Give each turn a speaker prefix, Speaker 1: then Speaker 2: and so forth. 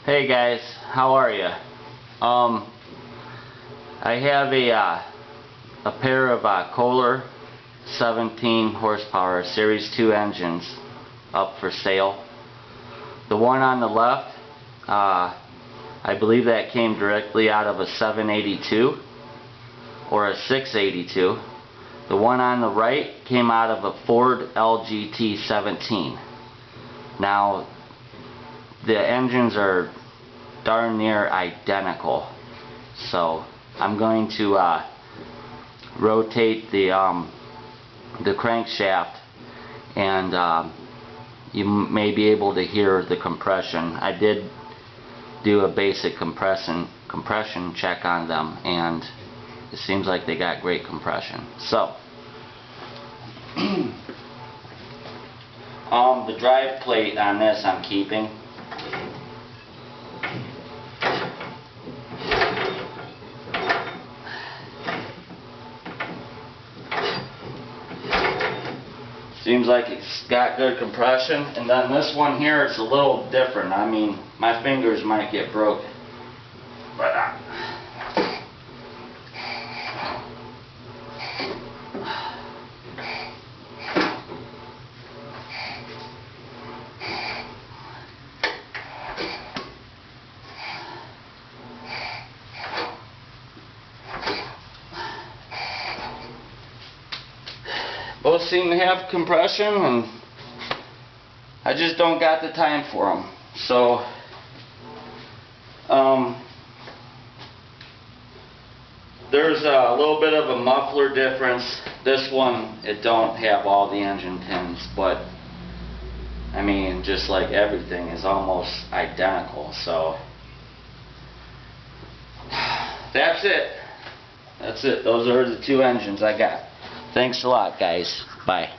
Speaker 1: Hey guys, how are you? I have a pair of Kohler 17 horsepower Series 2 engines up for sale. The one on the left, I believe that came directly out of a 782 or a 682. The one on the right came out of a Ford LGT 17. Now, the engines are darn near identical, so I'm going to rotate the crankshaft, and you may be able to hear the compression. I did do a basic compression check on them, and it seems like they got great compression. So the drive plate on this I'm keeping. Seems like it's got good compression, and then this one here is a little different. I mean, my fingers might get broken, but both seem to have compression, and I just don't got the time for them. So there's a little bit of a muffler difference. This one, it don't have all the engine pins, but I mean, just like everything is almost identical. So that's it. Those are the two engines I got. Thanks a lot, guys. Bye.